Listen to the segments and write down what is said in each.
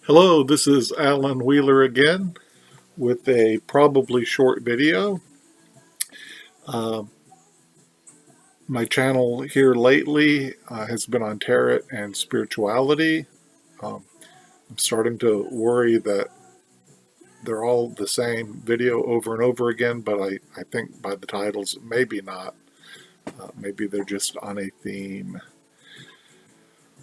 Hello, this is Alan Wheeler again with a probably short video. Uh, my channel here lately has been on tarot and spirituality. Um, I'm starting to worry that they're all the same video over and over again, but I think by the titles, maybe not. Maybe they're just on a theme.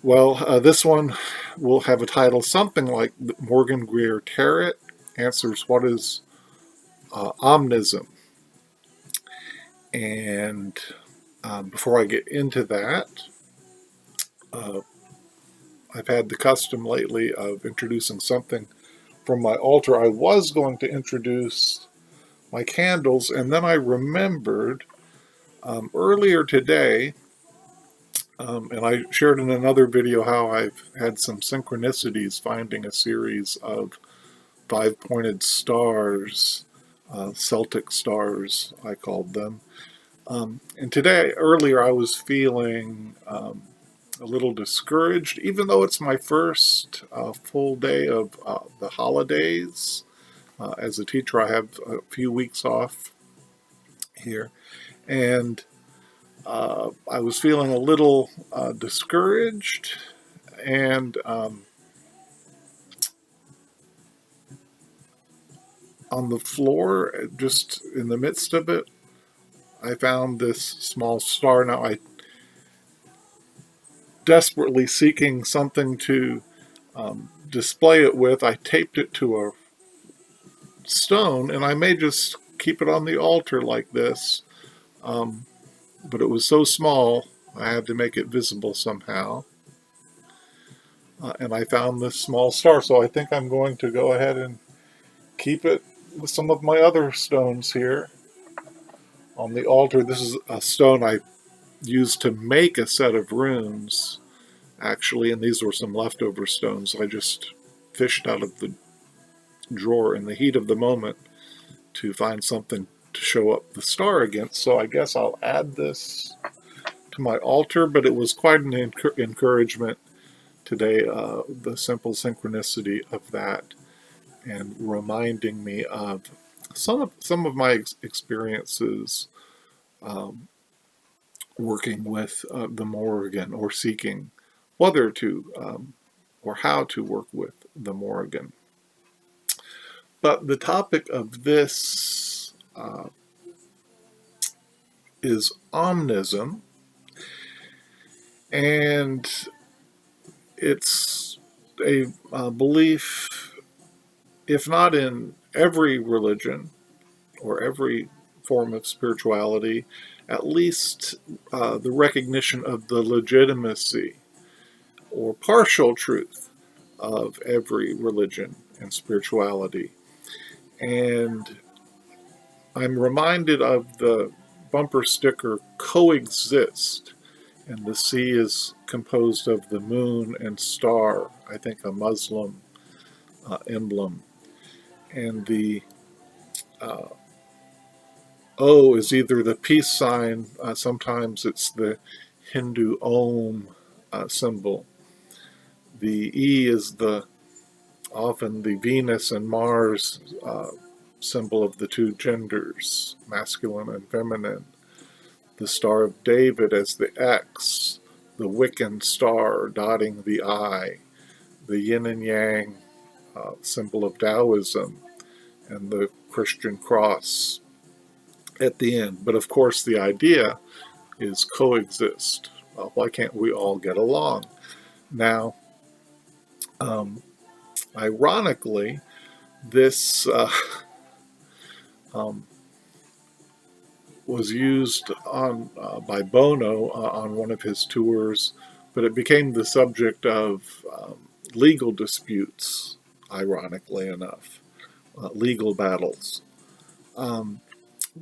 Well, this one will have a title something like Morgan-Greer Tarot answers what is Omnism. And before I get into that, uh, I've had the custom lately of introducing something from my altar. I was going to introduce my candles, and then I remembered earlier today, and I shared in another video how I've had some synchronicities finding a series of five-pointed stars, Celtic stars, I called them. And today, earlier, I was feeling a little discouraged, even though it's my first full day of the holidays. As a teacher, I have a few weeks off here, and I was feeling a little discouraged, and on the floor, just in the midst of it, I found this small star. Now, I desperately seeking something to display it with, I taped it to a stone, and I may just keep it on the altar like this, but it was so small I had to make it visible somehow, and I found this small star, so I think I'm going to go ahead and keep it with some of my other stones here on the altar. This is a stone I used to make a set of runes, actually, and these were some leftover stones I just fished out of the drawer in the heat of the moment to find something to show up the star against. So I guess I'll add this to my altar, but it was quite an encouragement today, the simple synchronicity of that, and reminding me of some of my experiences working with the Morgan, or seeking whether to or how to work with the Morgan. But the topic of this is Omnism, and it's a belief, if not in every religion or every form of spirituality, at least the recognition of the legitimacy or partial truth of every religion and spirituality. And I'm reminded of the bumper sticker coexist, and the C is composed of the moon and star, I think a Muslim emblem, and the O is either the peace sign, sometimes it's the Hindu Om symbol. The E is often the Venus and Mars symbol of the two genders, masculine and feminine. The Star of David as the X, the Wiccan star dotting the I, the yin and yang symbol of Taoism, and the Christian cross at the end. But of course the idea is coexist. Why can't we all get along? Now, ironically, this was used on by Bono on one of his tours, but it became the subject of legal disputes, ironically enough, legal battles.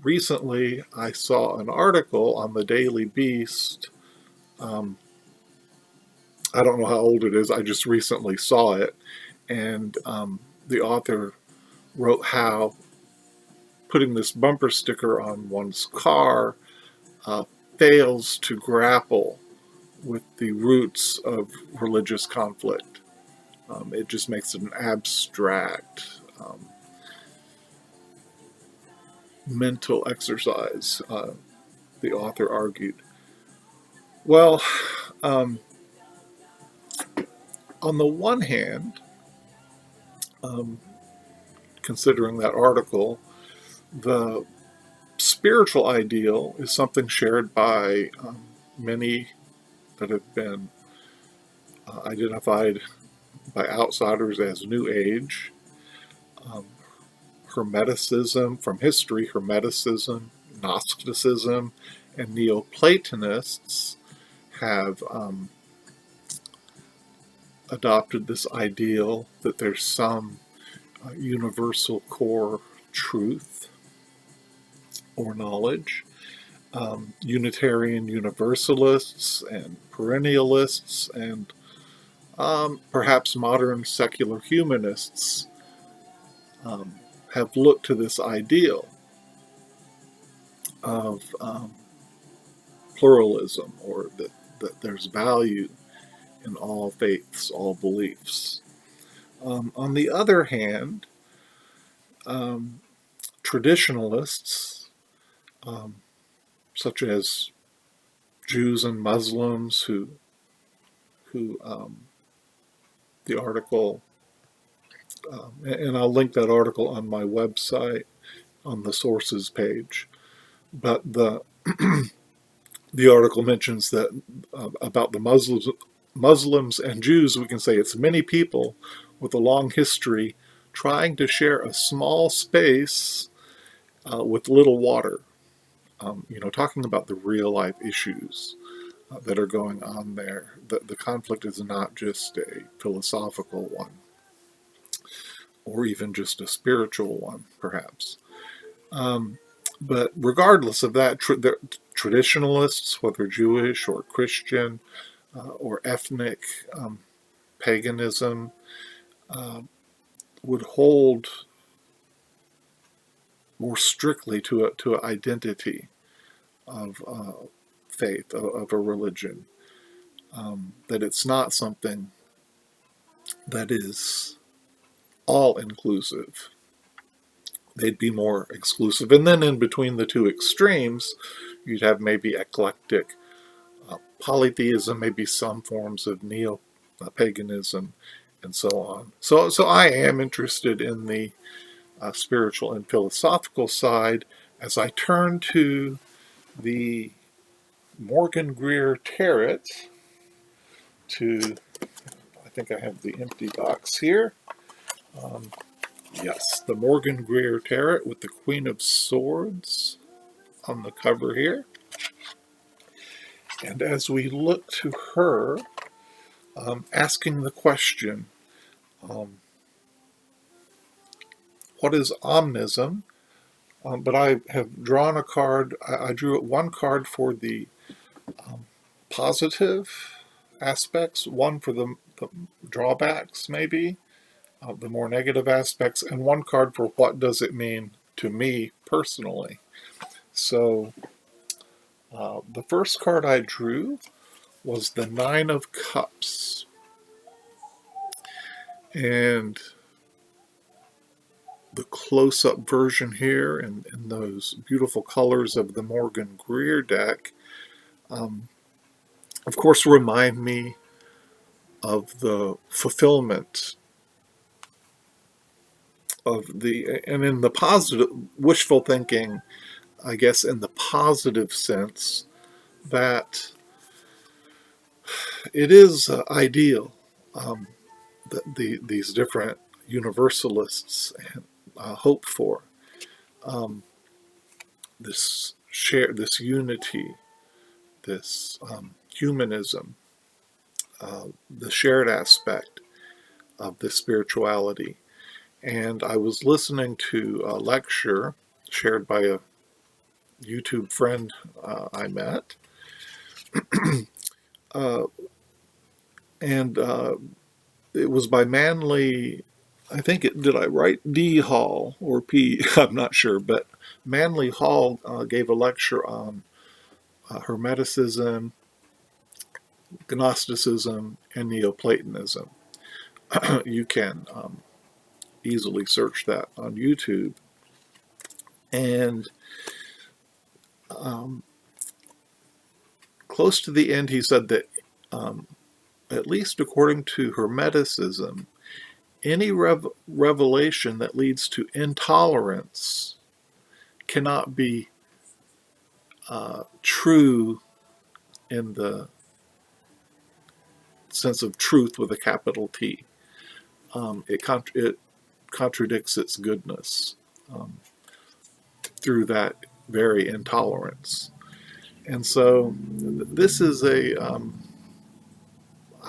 Recently, I saw an article on the Daily Beast. I don't know how old it is, I just recently saw it, and the author wrote how putting this bumper sticker on one's car fails to grapple with the roots of religious conflict. It just makes it an abstract mental exercise, the author argued. Well, um, on the one hand, um, considering that article, the spiritual ideal is something shared by many that have been identified by outsiders as New Age. Um, Hermeticism, from history, Hermeticism, Gnosticism, and Neoplatonists have adopted this ideal that there's some universal core truth or knowledge. Unitarian Universalists and perennialists and perhaps modern secular humanists have looked to this ideal of pluralism, or that there's value in all faiths, all beliefs. On the other hand, traditionalists, um, such as Jews and Muslims, who the article, and I'll link that article on my website on the sources page. But the article mentions that about the Muslims and Jews, we can say it's many people with a long history trying to share a small space with little water. Talking about the real life issues that are going on there. The conflict is not just a philosophical one, or even just a spiritual one, perhaps. But regardless of that, the traditionalists, whether Jewish or Christian or ethnic paganism, would hold more strictly to an identity of faith, of a religion. That it's not something that is all inclusive. They'd be more exclusive. And then in between the two extremes, you'd have maybe eclectic polytheism, maybe some forms of neo-paganism, and so on. So I am interested in the spiritual and philosophical side as I turn to the Morgan-Greer tarot to, I think I have the empty box here. Yes, the Morgan-Greer tarot with the Queen of Swords on the cover here. And as we look to her, asking the question, what is Omnism? But I have drawn a card. I drew one card for the positive aspects, one for the drawbacks, maybe, the more negative aspects, and one card for what does it mean to me personally. So the first card I drew was the Nine of Cups. And the close-up version here in those beautiful colors of the Morgan-Greer deck, of course, remind me of the fulfillment of and in the positive, wishful thinking, I guess, in the positive sense, that it is ideal that these different universalists hope for. This unity, this humanism, the shared aspect of this spirituality. And I was listening to a lecture shared by a YouTube friend I met. And it was by Manly, I think did I write D. Hall or P? I'm not sure, but Manly Hall gave a lecture on Hermeticism, Gnosticism, and Neoplatonism. You can easily search that on YouTube. And um, close to the end, he said that, at least according to Hermeticism, any revelation that leads to intolerance cannot be true in the sense of truth with a capital T. It contradicts its goodness um, through that very intolerance. And so this is a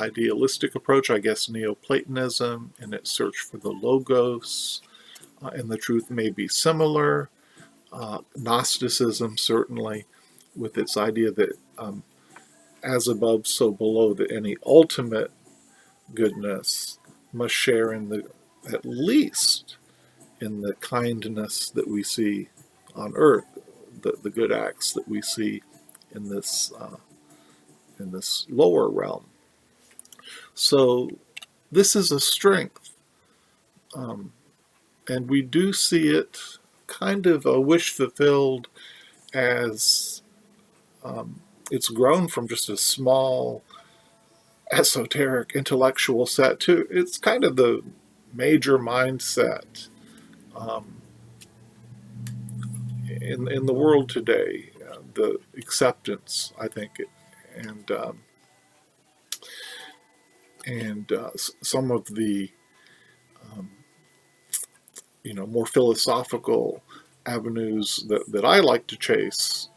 idealistic approach, I guess, Neoplatonism in its search for the logos, and the truth may be similar. Gnosticism, certainly, with its idea that as above, so below, that any ultimate goodness must share in the, at least in the kindness that we see on earth, the good acts that we see in this lower realm. So this is a strength, and we do see it kind of a wish fulfilled as it's grown from just a small esoteric intellectual set to it's kind of the major mindset um, in the world today. The acceptance, I think, and some of the more philosophical avenues that I like to chase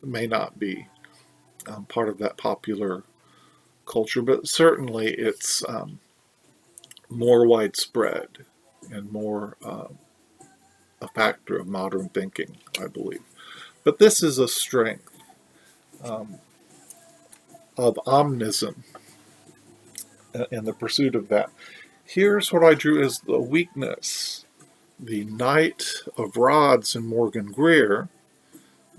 may not be part of that popular culture, but certainly it's more widespread and more a factor of modern thinking, I believe. But this is a strength of omnism and the pursuit of that. Here's what I drew as the weakness: the Knight of Rods in Morgan-Greer,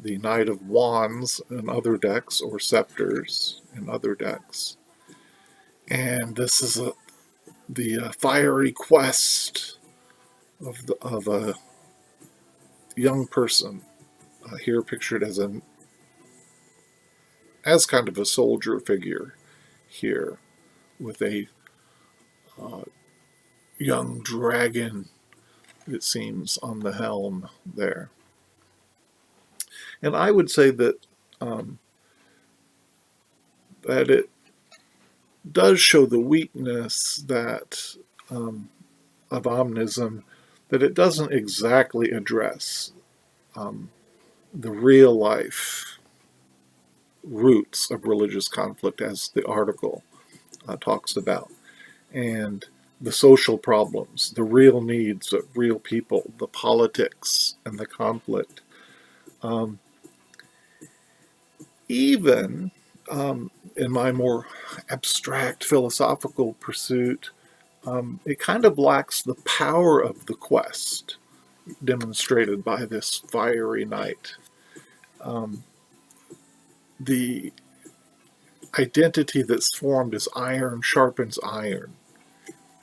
the Knight of Wands in other decks, or Scepters in other decks. And this is the fiery quest of a young person, here pictured as kind of a soldier figure here, with a young dragon, it seems, on the helm there. And I would say that that it does show the weakness that of omnism, that it doesn't exactly address the real life roots of religious conflict, as the article talks about, and the social problems, the real needs of real people, the politics and the conflict. Even in my more abstract philosophical pursuit, it kind of lacks the power of the quest demonstrated by this fiery knight. The identity that's formed as iron sharpens iron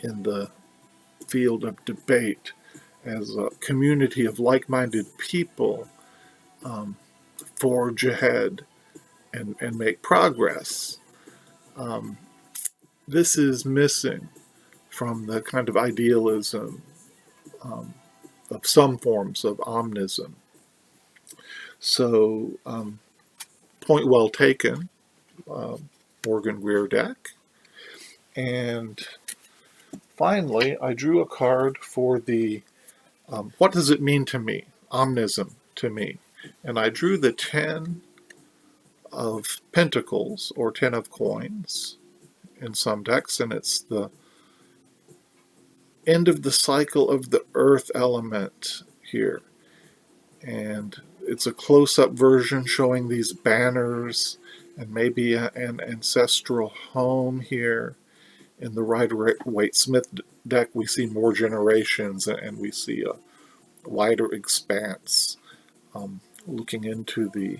in the field of debate, as a community of like-minded people forge ahead and make progress. This is missing from the kind of idealism of some forms of omnism. So, point well taken, Morgan-Greer deck. And finally, I drew a card for the what does it mean to me, omnism to me. And I drew the 10 of Pentacles, or 10 of Coins, in some decks, and it's the end of the cycle of the earth element here. And it's a close-up version showing these banners and maybe an ancestral home here. In the Rider-Waite-Smith deck, we see more generations, and we see a wider expanse looking into the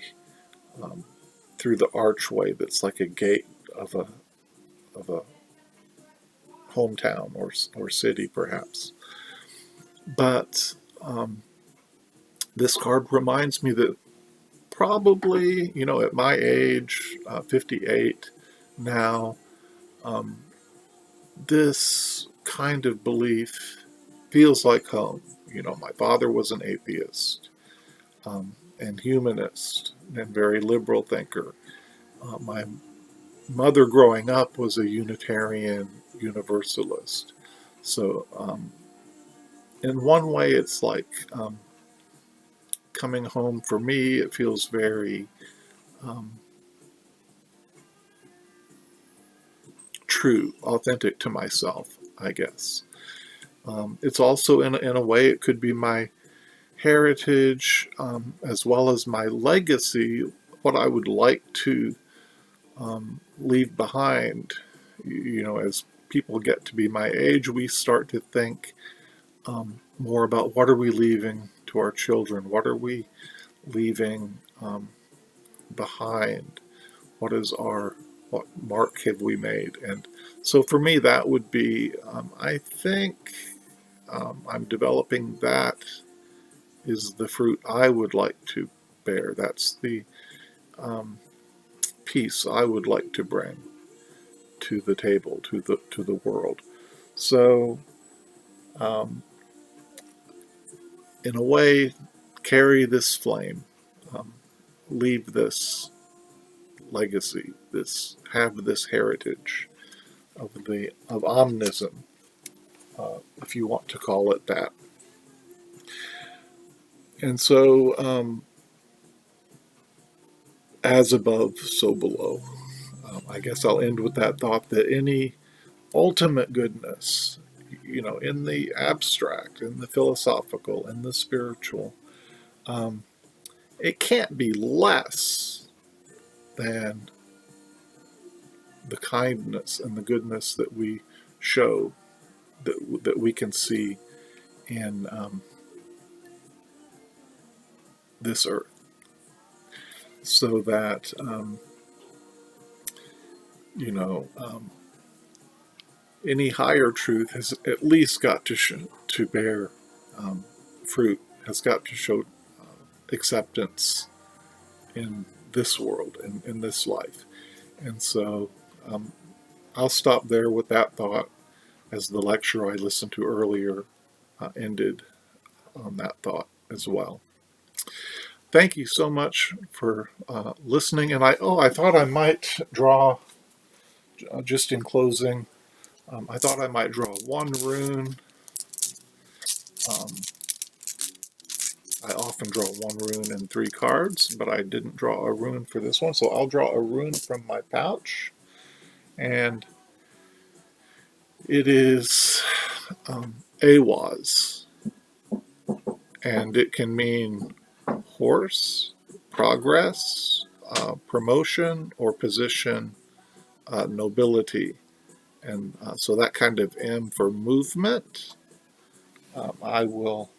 through the archway that's like a gate of a hometown or city, perhaps. But this card reminds me that probably, at my age, 58 now, this kind of belief feels like home. My father was an atheist and humanist and very liberal thinker. My mother growing up was a Unitarian Universalist. So in one way, it's like coming home for me. It feels very true, authentic to myself, I guess. It's also, in a way, it could be my heritage as well as my legacy, what I would like to leave behind. As people get to be my age, we start to think more about what are we leaving to our children? What are we leaving behind? What mark have we made? And so for me, that would be, I think I'm developing that is the fruit I would like to bear. That's the peace I would like to bring to the table, to the world. So, in a way, carry this flame, leave this legacy, have this heritage of Omnism, if you want to call it that. And so, as above, so below. I guess I'll end with that thought that any ultimate goodness, in the abstract, in the philosophical, in the spiritual, it can't be less than the kindness and the goodness that we show, that we can see in this earth. So that, any higher truth has at least got to bear fruit, has got to show acceptance in this world, in this life. And so I'll stop there with that thought, as the lecture I listened to earlier ended on that thought as well. Thank you so much for listening. And I thought I might draw, just in closing, I thought I might draw one rune. I often draw one rune in 3 cards, but I didn't draw a rune for this one. So I'll draw a rune from my pouch. And it is Awaz. And it can mean horse, progress, promotion, or position, nobility. And so that kind of M for movement. I will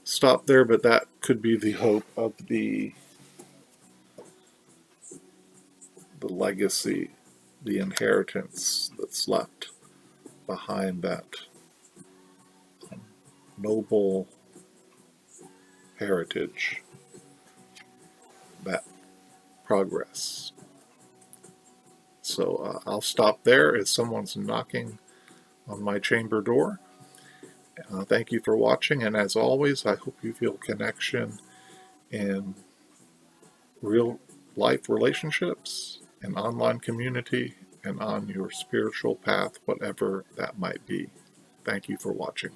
stop there, but that could be the hope of the legacy, the inheritance that's left behind, that noble heritage, that progress. So I'll stop there as someone's knocking on my chamber door. Thank you for watching, and as always, I hope you feel connection in real life relationships, in online community, and on your spiritual path, whatever that might be. Thank you for watching.